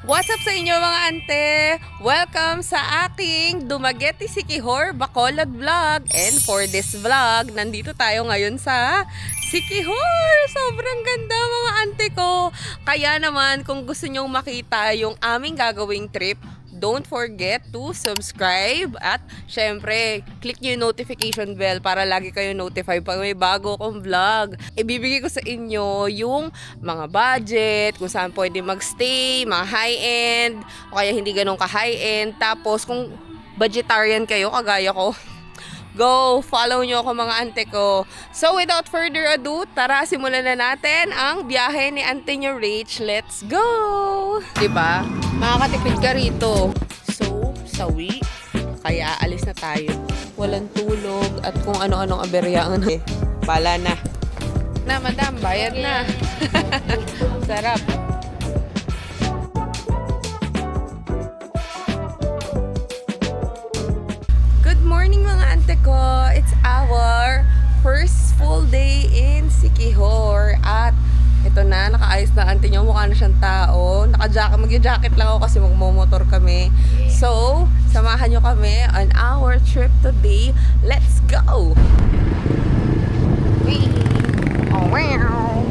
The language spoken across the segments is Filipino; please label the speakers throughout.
Speaker 1: What's up sa inyo mga ante? Welcome sa aking Dumaguete Siquijor Bacolod vlog. And for this vlog, nandito tayo ngayon sa Siquijor. Sobrang ganda mga ante ko. Kaya naman kung gusto nyong makita yung aming gagawing trip, don't forget to subscribe at syempre, click nyo yung notification bell para lagi kayo notify pag may bago akong vlog. Ibibigay ko sa inyo yung mga budget, kung saan pwede magstay, mga high-end, o kaya hindi ganun ka-high-end. Tapos kung vegetarian kayo, kagaya ko, go, follow nyo ako mga ante ko. So without further ado, tara simulan na natin ang biyahe ni ante nyo Rach. Let's go! Diba? Makakatipid ka rito. So, sawi. Kaya alis na tayo. Walang tulog at kung ano-anong aberya ang Bala na. Na, madam, bayad na. Sarap. Good morning mga ante ko. It's our first full day in Siquijor. At ito na, nakaayos na ante niyo. Mukha na siyang tao. Mag-jacket lang ako kasi magmomotor kami. So, samahan niyo kami on our trip today. Let's go! Oh, wow!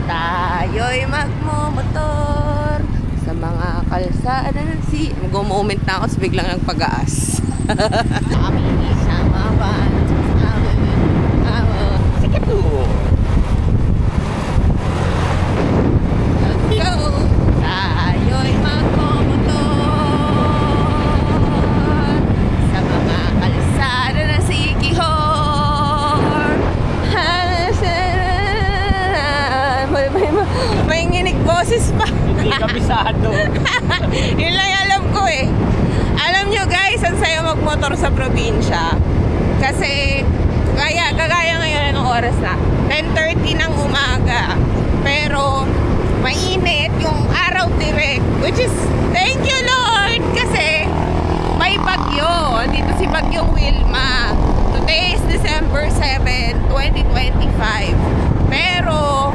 Speaker 1: Tayo'y magmomotor sa mga kalsada ng Mag-moment na ako, biglang nagpag-aas. Kami sama ba? Sige po! Let's go! Tayo'y magmomotor sa mga kalsada ng Siquijor. May nginig boses pa.
Speaker 2: Hindi kabisado.
Speaker 1: Yun lang alam ko eh. Alam nyo guys, ang sayo magmotor sa probinsya. Kasi, kagaya ngayon anong oras na? 10:30 ng umaga. Pero, mainit yung araw direct. Which is, thank you Lord! Kasi, may bagyo. Dito si Bagyong Wilma. Today is December 7, 2025. Pero,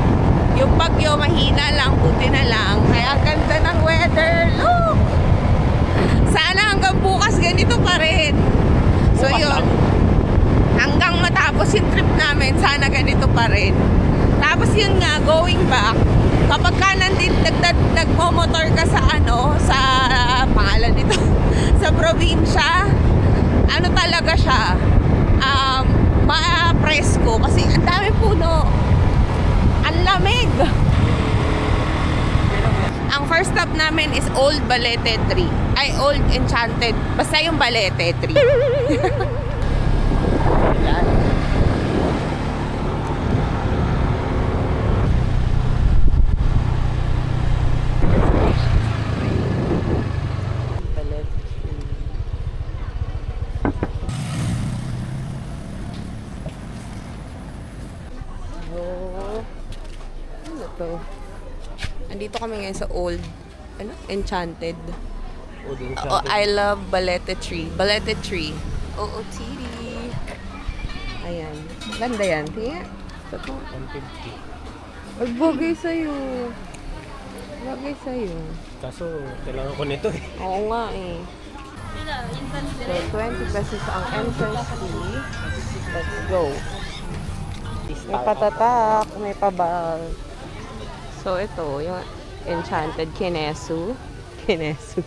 Speaker 1: yung bagyo mahina lang, buti na lang. Kaya ganda ng weather. Look! Sana hanggang bukas ganito pa rin. So
Speaker 2: Bukas
Speaker 1: yun,
Speaker 2: lang.
Speaker 1: hanggang matapos yung trip namin, sana ganito pa rin. Tapos yun nga, going back, kapag ka nagmomotor ka sa sa pangalan nito, sa probinsya, ano talaga siya, ma-presko kasi ang dami puno. Ang lamig. Ang first stop namin is Old Balete Tree. Ay, Old Enchanted. Basta yung Balete Tree. Yan. Balete Tree. Oh. Ano to? Andito kami ngayon sa Old Enchanted. Oh, I love Balete Tree. Balete Tree. OOTD. Ayan. Ganda yan. Tingnan.
Speaker 2: 150.
Speaker 1: Magbugay sa'yo. Bagay sa'yo.
Speaker 2: Kaso, kailangan ko nito eh.
Speaker 1: Oo nga eh. So, 20 pesos ang entrance fee. Let's go. May patatak, may pabal. So, ito, yung Enchanted Kinesu. Kinesu.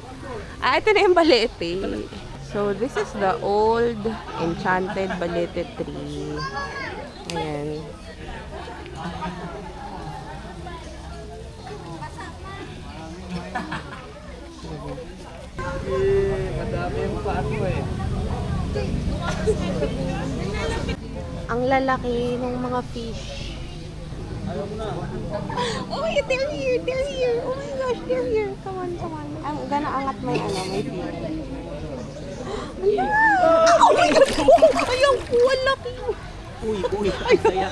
Speaker 1: Ito na yung Balete. So, this is the old Enchanted Balete Tree. Ayan.
Speaker 2: Madami yung pato eh.
Speaker 1: Ang lalaki ng mga fish. Oh, they're here! They're here! Oh my gosh, they're here! Come on, come on. I'm gonna angat may may fish. Oh my God! Ayaw ko! Ang laki!
Speaker 2: Uy, masaya.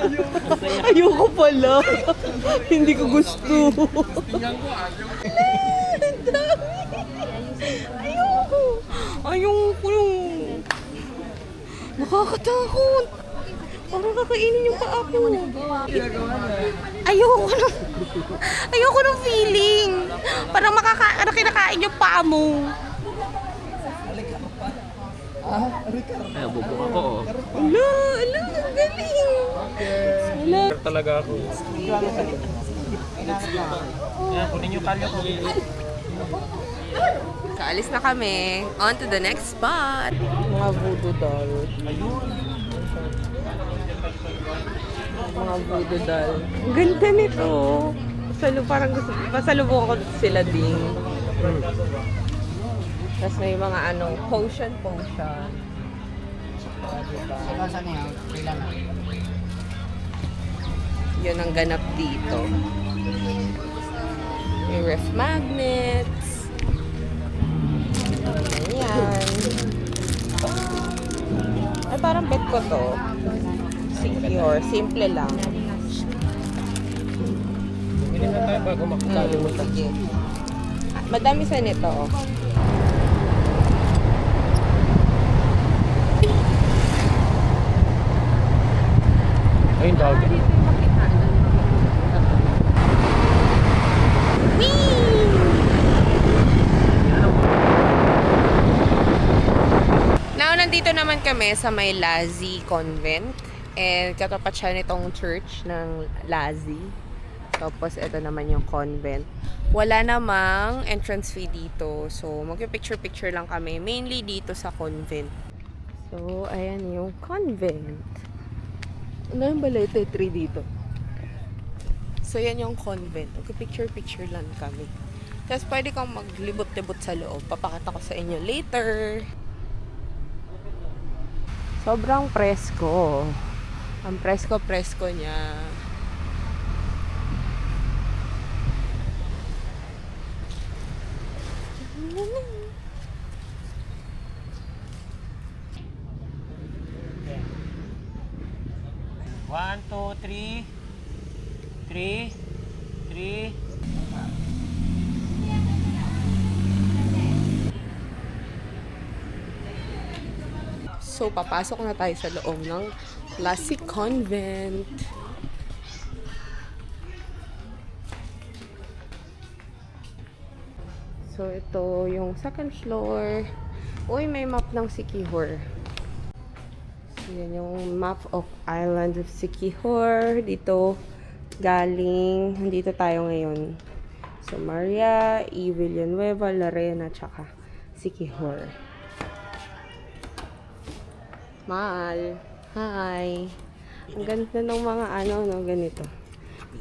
Speaker 2: Masaya.
Speaker 1: Ayoko pala. Hindi ko gusto. Ayoko yung... Nakakatakot. Parang kakainin yung paa ko. Ayoko ng feeling. Parang kinakain yung paa mo.
Speaker 2: Ay, bubuk ako oh.
Speaker 1: Ala, ang galing. Ala.
Speaker 2: Talaga ako. Ayan, kunin yung kalyo ko.
Speaker 1: Kaalis na kami. On to the next spot. Mga voodoo doll. Mga voodoo doll. Ang ganda nito. Parang gusto, pasalubong ko sila din. Tapos may mga potion. Diba? Yun ang ganap dito. May ref magnets. Ayan. Ay, parang bet ko to. Simple lang.
Speaker 2: Bili na tayo bago makakalimutan.
Speaker 1: Sige. Madami sa nito. Oh.
Speaker 2: Ayun, dog.
Speaker 1: Now, nandito naman kami sa may Lazi Convent. And katapat siya nitong church ng Lazi. Tapos, ito naman yung convent. Wala namang entrance fee dito. So, mag-picture-picture lang kami. Mainly dito sa convent. So, ayan yung convent. Ano yung balete tree dito? So, yan yung convent. Mag-picture-picture lang kami. Tapos, pwede kang maglibot-libot sa loob. Papakita ko sa inyo later. Sobrang presko. Ang presko-presko niya.
Speaker 2: One, two, three. 3.
Speaker 1: So, papasok na tayo sa loob ng Lazi Convent. So, ito yung second floor. Uy, may map ng Siquijor. So, yan yung map of Island of Siquijor. Dito, galing. Nandito tayo ngayon. So, Maria, E. Villanueva, Larena, tsaka Siquijor. Mahal. Hi. Ang ganda ng mga ganito.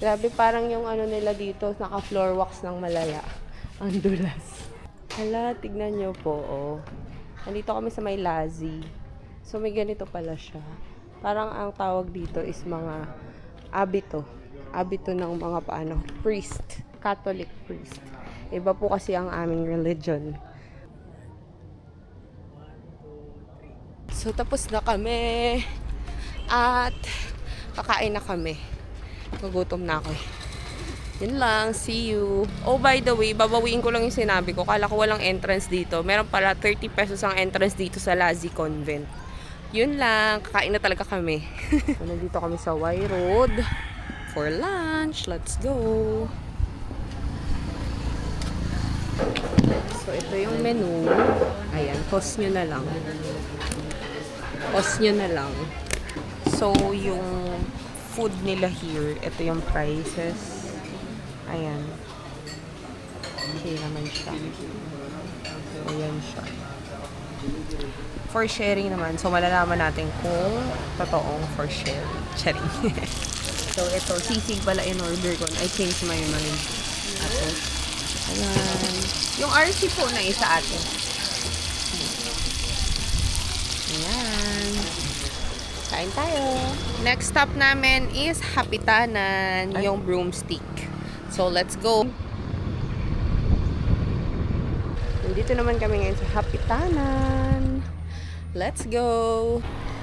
Speaker 1: Grabe, parang yung nila dito, naka-floor wax ng malaya. Ang dulas. Hala, tignan nyo po, oh. Nandito kami sa may Lazi. So, may ganito pala siya. Parang ang tawag dito is mga abito. Abito ng mga priest. Catholic priest. Iba po kasi ang aming religion. So, tapos na kami. At, kakain na kami. Nagutom na ako. Yun lang. See you. Oh, by the way, babawiin ko lang yung sinabi ko. Kala ko walang entrance dito. Meron pala 30 pesos ang entrance dito sa Lazi Convent. Yun lang. Kakain na talaga kami. So, nandito kami sa Y Road for lunch. Let's go. So, ito yung menu. Ayan. Pause nyo na lang. Pause nyo na lang. So, yung food nila here, ito yung prices. Ayan. Okay naman siya. Ayan siya. For sharing naman. So, malalaman natin kung totoong for sharing. Sharing. So, ito. Sisig pala in order ko. I changed my mind. Ato. Ayan. Yung RC po na isa atin. Ayan. Kain tayo. Next stop namin is Hapitanan, yung broomstick. So, let's go. Nandito naman kami ngayon sa Hapitanan. Let's go.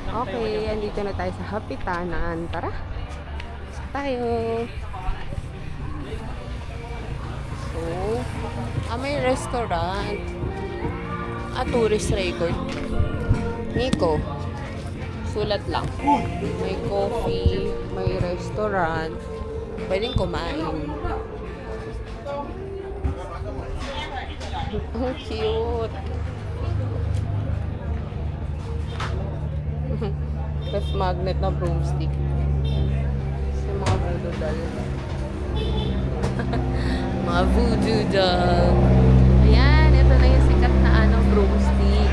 Speaker 1: Okay, andito na tayo sa Hapitanan. Tara. Pasok tayo. So, may restaurant. Tourist record. Nico. sulat lang. May coffee, may restaurant. Pwedeng kumain. Ang cute. Tapos magnet na broomstick. Sa mga voodoo doll. Mga voodoo doll. Ayan, ito na yung sikat na broomstick.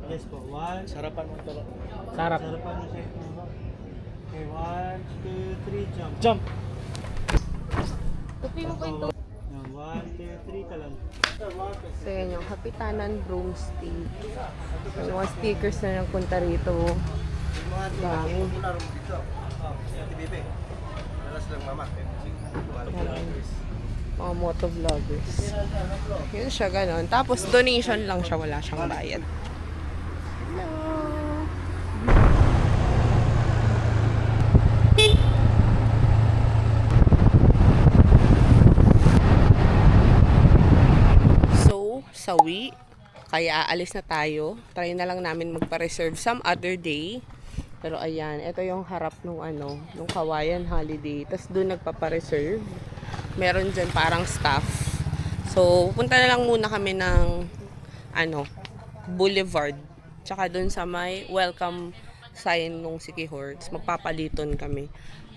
Speaker 3: Yes po. One.
Speaker 2: Sarapan mo talo. Sarap.
Speaker 3: Sarapan mo siya. Okay, 1, 2, 3, jump.
Speaker 2: Jump!
Speaker 1: Tupi mo pa ito.
Speaker 3: 1, 2, 3 ka lang.
Speaker 1: So, yan yung Kapitanan Broomstick. Yung mga stickers na nagpunta rito. Dami. Mga motovloggers. Yun siya, ganon. Tapos, donation lang siya. Wala siyang bayad. Hello! So, sawi. Kaya aalis na tayo. Try na lang namin magpa-reserve some other day. Pero ayan, ito yung harap nung nung Kawayan Holiday. Tapos doon nagpapa-reserve. Meron dyan parang staff. So, punta na lang muna kami ng Boulevard. Tsaka doon sa may welcome sign nung Siquijor. Tapos magpapaliton kami.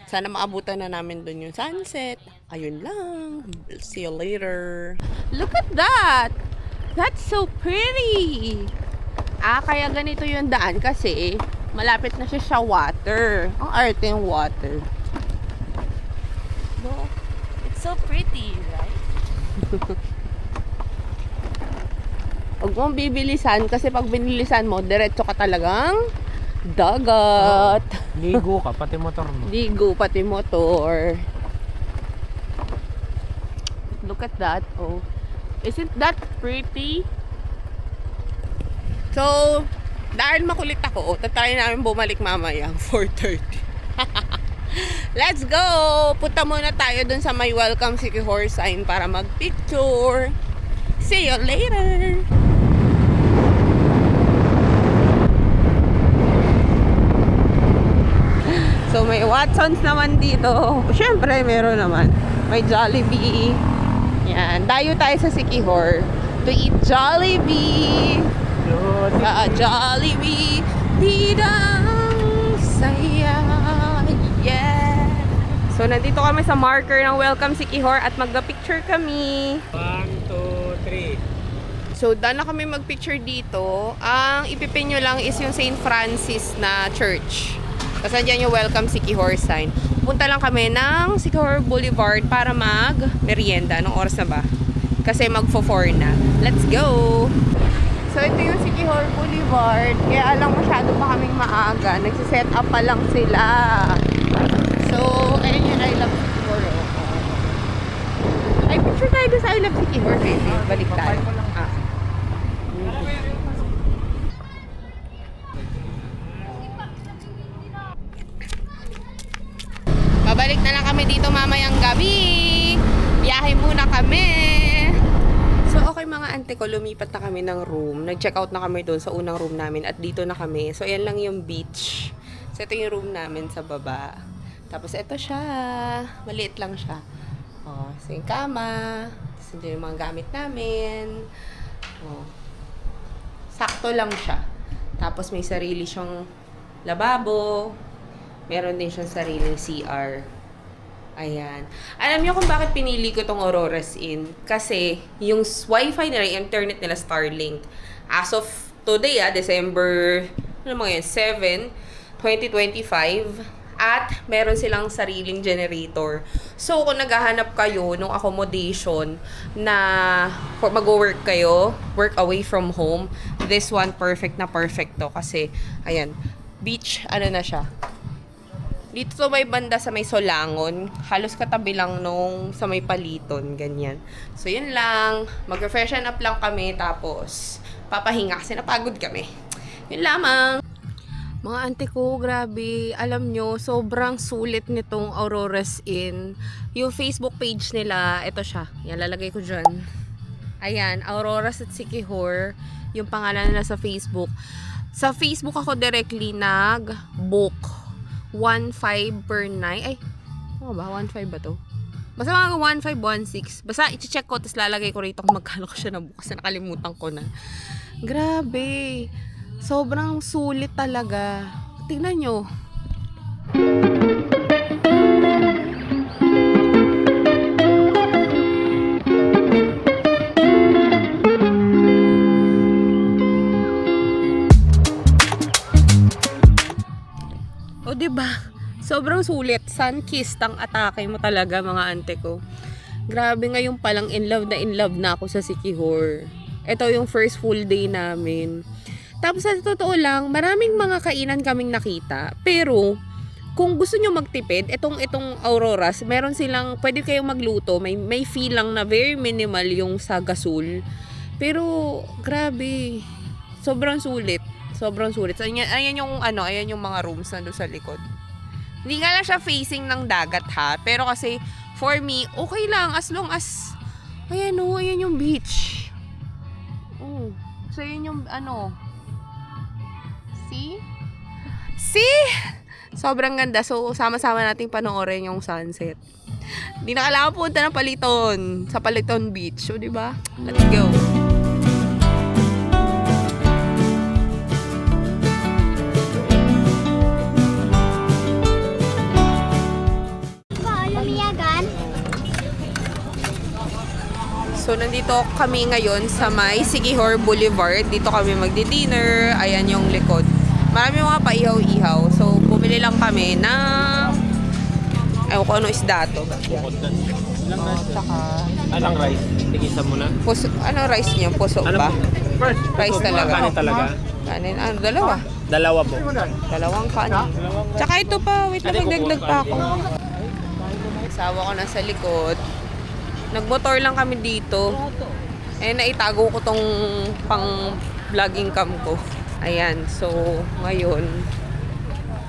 Speaker 1: Sana maabutan na namin doon yung sunset. Ayun lang. See you later. Look at that! That's so pretty! Kaya ganito yung daan kasi malapit na siya sa water. Ang arte yung water.
Speaker 4: No, it's so pretty, right?
Speaker 1: Huwag mong bibilisan kasi pag binilisan mo, diretso ka talagang dagat.
Speaker 2: Ligo ka, pati motor mo.
Speaker 1: Ligo, pati motor. Look at that. Oh. Isn't that pretty? So, dahil makulit ako, tatry namin bumalik mamaya 4:30. Let's go! Punta muna tayo dun sa may welcome Siquijor sign para mag-picture. See you later! So, may Watsons naman dito. Siyempre, meron naman. May Jollibee. Yan. Dayo tayo sa Siquijor to eat Jollibee. Jollibee. Didang saya. Yeah. So, nandito kami sa marker ng Welcome Siquijor at magpa-picture kami.
Speaker 2: 1, 2, 3.
Speaker 1: So, daan na kami mag-picture dito. Ang ipipin nyo lang is yung St. Francis na church. Tapos nandiyan yung Welcome Siquijor sign. Punta lang kami ng Siquijor Boulevard para mag-merienda. Anong oras na ba? Kasi magfo-4 na. Let's go! So, ito yung Siquijor Boulevard. Kaya alam masyado pa kaming maaga. Nagsiset up pa lang sila. So, ayun yung I Love Siquijor. Ay, picture tayo doon sa I Love Siquijor, baby. Balik tayo. Babalik na lang kami dito mamayang gabi. Biyahe muna kami. So, okay mga ante ko, lumipat na kami ng room. Nag-check out na kami doon sa unang room namin at dito na kami. So, ayan lang yung beach. So, ito yung room namin sa baba. Tapos, ito siya. Maliit lang siya. Oh, so, yung kama. Tapos, ito yung mga gamit namin. Oh. Sakto lang siya. Tapos, may sarili siyang lababo. Meron din siyang sariling CR. Ayan. Alam niyo kung bakit pinili ko tong Aurora's Inn? Kasi yung wifi nila, yung internet nila Starlink. As of today, December 7, 2025. At meron silang sariling generator. So, kung naghahanap kayo ng accommodation na mag-work kayo, work away from home, this one perfect na perfect to. Kasi, ayan, beach, na siya. Dito to may banda sa may Solangon. Halos katabi lang nung sa may Paliton. Ganyan. So, yun lang. Mag-refreshen up lang kami. Tapos, papahinga kasi napagod kami. Yun lamang. Mga ante ko, grabe. Alam nyo, sobrang sulit nitong Aurora's Inn. Yung Facebook page nila, ito siya. Yan, lalagay ko dyan. Ayan, Auroras at Siquijor, yung pangalan nila sa Facebook. Sa Facebook ako directly nag-book. 1.5 per night. Ay, ano ba? 1.5 ba to? Basta mga 1.5, 1.6. Basta i-check ko, tapos lalagay ko rito kung magkano ko siya nabukas. Nakalimutan ko na. Grabe. Sobrang sulit talaga. Tingnan nyo. O, diba? Sobrang sulit. Sun-kissed ang atake mo talaga, mga ante ko. Grabe, ngayon palang in love na ako sa Siquijor. Ito yung first full day namin. Tapos sa totoo lang, maraming mga kainan kaming nakita. Pero, kung gusto nyo magtipid, itong Auroras, meron silang, pwede kayong magluto. May fee lang na very minimal yung sa gasol. Pero, grabe. Sobrang sulit. Sobrang sulit. So, ayan yung mga rooms na doon sa likod. Hindi nga lang siya facing ng dagat ha. Pero kasi, for me, okay lang. As long as, ayan yung beach. Oh. So, yun yung, see? See? Sobrang ganda. So, sama-sama nating panoorin yung sunset. Hindi na kailangan punta ng Paliton. Sa Paliton Beach. So, diba? Let's go. So, nandito kami ngayon sa may Siquijor Boulevard. Dito kami magdi-dinner. Ayan yung likod. Marami mga paihaw-ihaw. So, bumili lang kami ng ewan ko ano isda to. Tsaka
Speaker 2: Anong rice? Tigisa mo na.
Speaker 1: puso, ano rice niyo? Puso ba?
Speaker 2: First,
Speaker 1: Rice talaga.
Speaker 2: Kanin talaga.
Speaker 1: Kanin. Dalawa.
Speaker 2: Dalawa po.
Speaker 1: Dalawang kanin. Tsaka ito pa. Wait lang, magdagdag pa ako. Asawa ko nasa likod. Nagmotor lang kami dito. Eh, naitago ko tong pang vlogging cam ko. Ayan. So, ngayon,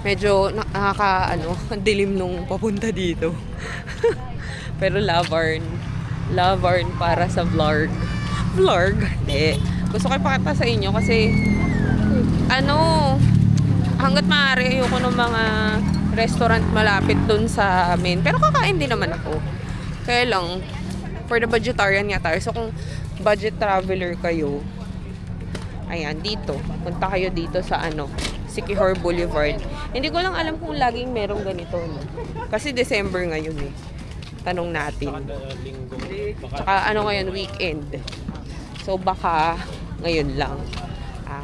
Speaker 1: medyo dilim nung papunta dito. Pero Lavern para sa vlog. Vlog? Hindi. Gusto ko ipakita sa inyo kasi, hanggat maaari, ayoko ng mga restaurant malapit dun sa amin. Pero kakain din naman ako. Kaya lang, for the budgetarian nga tayo. So, kung budget traveler kayo, ayan, dito. Punta kayo dito sa Siquijor Boulevard. Hindi ko lang alam kung laging merong ganito. No? Kasi December ngayon eh. Tanong natin. Tsaka ngayon, weekend. So, baka ngayon lang.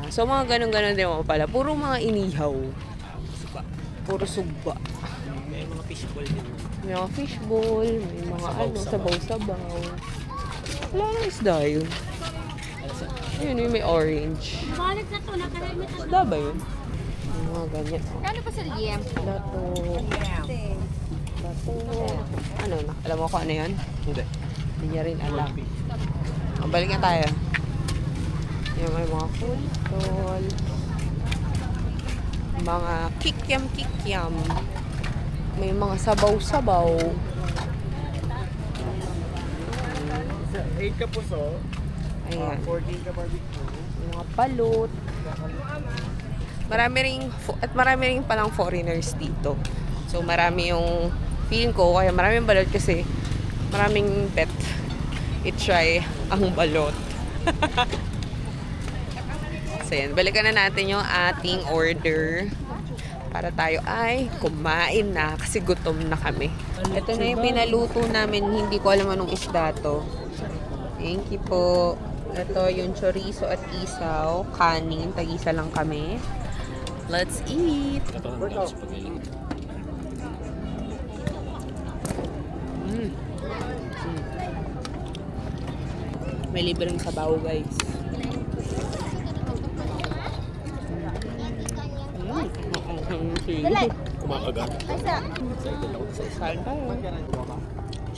Speaker 1: So, mga ganun-ganun din mga pala. Puro mga inihaw. Puro sugba.
Speaker 2: May mga fishball din.
Speaker 1: May mga fishball, may mga sabaw-sabaw. Wala nang isda yun. Ayun, may orange. Isda ba yun? Yung mga ganyan.
Speaker 4: Kano pa sa liem?
Speaker 1: Lato. Alam mo kung ano yun?
Speaker 2: Hindi.
Speaker 1: Hindi niya rin alam. Balik na tayo. Yung may mga full. Mga kikiam. May mga sabaw-sabaw.
Speaker 3: 8 ka puso.
Speaker 1: Ayan.
Speaker 3: 14 ka barbecue.
Speaker 1: Mga balot. Marami rin palang foreigners dito. So, marami yung feeling ko, kaya maraming balot kasi maraming pet. I-try ang balot. So, yan. Balikan na natin yung ating order para tayo ay kumain na kasi gutom na kami. Ito na yung pinaluto namin. Hindi ko alam anong isda to. Thank you po. Ito yung chorizo at isaw. Kanin. Tag-isa lang kami. Let's eat! May libreng sabaw, guys.
Speaker 2: Kumakagat.
Speaker 1: Kain tayo.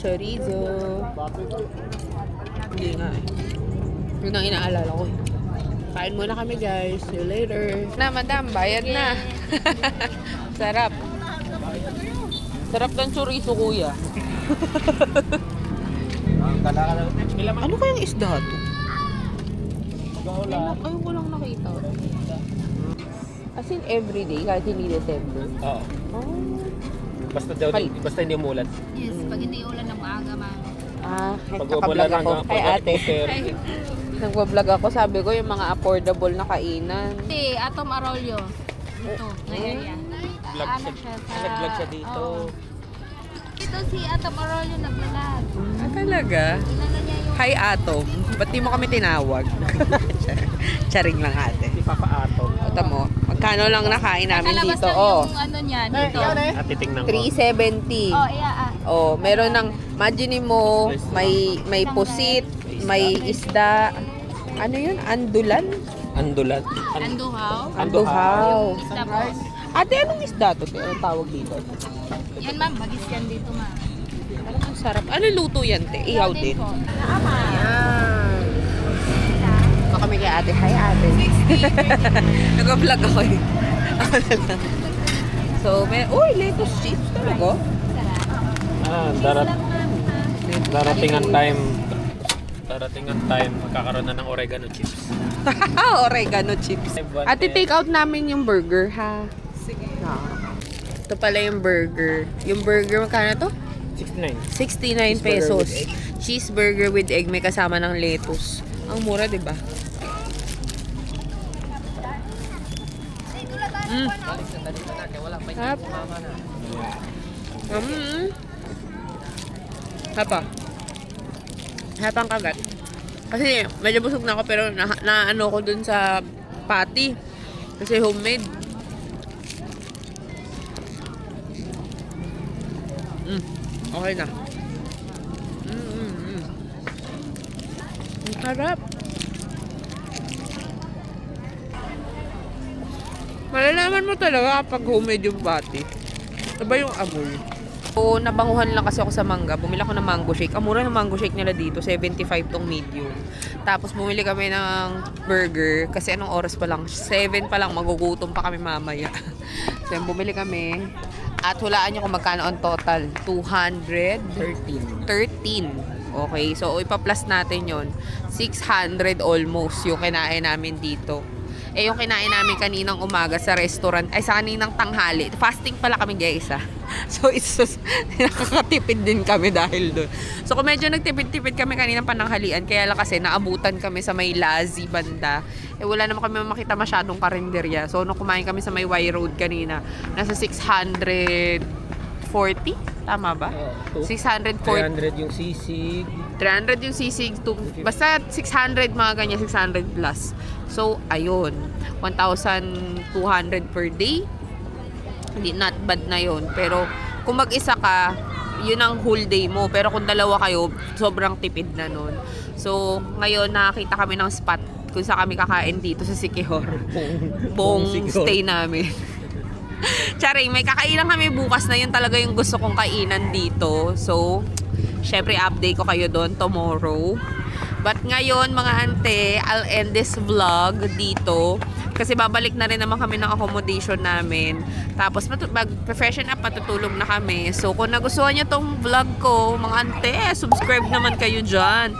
Speaker 1: Chorizo. Hindi nga eh. Yun ang inaalala ko eh. Kain muna kami guys. See you later. Na, madam, bayad na. Sarap. Sarap ng chorizo, kuya. Ano kayang isda to? Ayun ko lang nakita. As in everyday, kahit hindi December.
Speaker 2: Oo.
Speaker 1: Oh.
Speaker 2: Basta hindi umulan.
Speaker 4: Yes, pag hindi ulan ng maaga,
Speaker 2: Pag
Speaker 1: Nakablog
Speaker 2: umulan
Speaker 1: ako. Hi ate.
Speaker 2: Hi.
Speaker 1: Nagbablog ako, sabi ko yung mga affordable na kainan.
Speaker 4: Si Atom Arroyo. Ito, ngayon yan.
Speaker 2: Vlog
Speaker 4: Ano
Speaker 2: siya.
Speaker 4: siya
Speaker 2: Nag-vlog siya dito.
Speaker 4: Oo. Ito si Atom Arroyo naglalag.
Speaker 1: Ah, talaga?
Speaker 4: Inano niya yung...
Speaker 1: Hi Atom. Ba't di mo kami tinawag? Charing lang ate.
Speaker 2: Si Papa Ato.
Speaker 1: O tamo, magkano lang nakain namin
Speaker 4: Nakalabas
Speaker 1: dito?
Speaker 4: lang
Speaker 1: Oh,
Speaker 4: yung ano niya, dito.
Speaker 2: At titingnan ko.
Speaker 1: 370.
Speaker 4: Oh, iya
Speaker 1: Oh, meron ng, imagine mo, may pusit, may isda. Ano yun? Andulan?
Speaker 2: Andulat.
Speaker 4: Anduhaw.
Speaker 1: Anduhaw.
Speaker 4: Isda po.
Speaker 1: Ate, anong isda to? Anong tawag dito?
Speaker 4: Yan ma'am, bagis yan dito ma'am.
Speaker 1: Parang ang sarap. Ano luto yan, te? Ihaw din.
Speaker 4: po.
Speaker 1: Ayan. Ito kami kay ate. Hi, ate. Nag-vlog ako eh. Ako na lang. So, uy, lettuce chips talaga.
Speaker 2: Darating ang time, magkakaroon na ng oregano chips.
Speaker 1: Oregano chips. Ate, take out namin yung burger, ha? Sige. Ito pala yung burger. Yung burger, magkano to?
Speaker 2: 69.
Speaker 1: 69 pesos. Cheeseburger with egg. May kasama ng lettuce. Ang mura, di ba? Hap. Hapa. Hapang kagat. Kasi medyo busog na ako pero na ano ko dun sa patty. Kasi homemade. Okay na. Ang sarap. Malalaman mo talaga kapag homemade yung patty. Iba yung amoy. So, nabanguhan lang kasi ako sa mangga. Bumili ako ng mango shake. Ang mura ng mango shake nila dito, 75 tong medium. Tapos bumili kami ng burger kasi anong oras pa lang? 7 pa lang, magugutom pa kami mamaya. So, bumili kami. At hulaan nyo kung magkano ang total. 213. Okay, so ipa-plus natin yon 600 almost yung kinain namin dito. Eh, yung kinain namin kaninang umaga sa restaurant, ay sa kaninang tanghali. Fasting pala kami, guys, ha. So, it's just, nakakatipid din kami dahil doon. So, kung medyo nagtipid-tipid kami kaninang pananghalian, kaya lang kasi naabutan kami sa may Lazi banda. Eh, wala naman kami makita masyadong karinderya. So, nung kumain kami sa may Y Road kanina, nasa 640? Tama ba? 640.
Speaker 2: 300 yung sisig.
Speaker 1: 300 yung sisig. Basta 600 mga ganyan, 600 plus. So, ayun. 1,200 per day. Hindi, not bad na yun. Pero, kung mag-isa ka, yun ang whole day mo. Pero kung dalawa kayo, sobrang tipid na nun. So, ngayon, nakakita kami ng spot kung saan kami kakain dito sa Siquijor. Buong stay namin. Charing, may kakainan kami bukas na yun talaga yung gusto kong kainan dito. So, syempre update ko kayo doon tomorrow. But ngayon mga ante, I'll end this vlog dito. Kasi babalik na rin naman kami ng accommodation namin. Tapos mag-freshen up, patutulog na kami. So kung nagustuhan nyo tong vlog ko, mga ante, subscribe naman kayo dyan.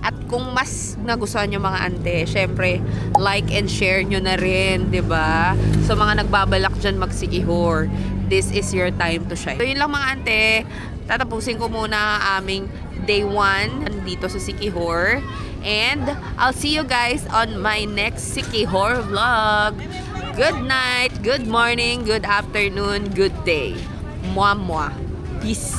Speaker 1: At kung mas nagustuhan nyo mga ante, syempre, like and share nyo na rin, 'di ba? So mga nagbabalak dyan mag-Siquijor, this is your time to shine. So yun lang mga ante, tatapusin ko muna ang aming day 1 dito sa Siquijor. And I'll see you guys on my next Siquijor vlog. Good night, good morning, good afternoon, good day. Mwah mwah. Peace.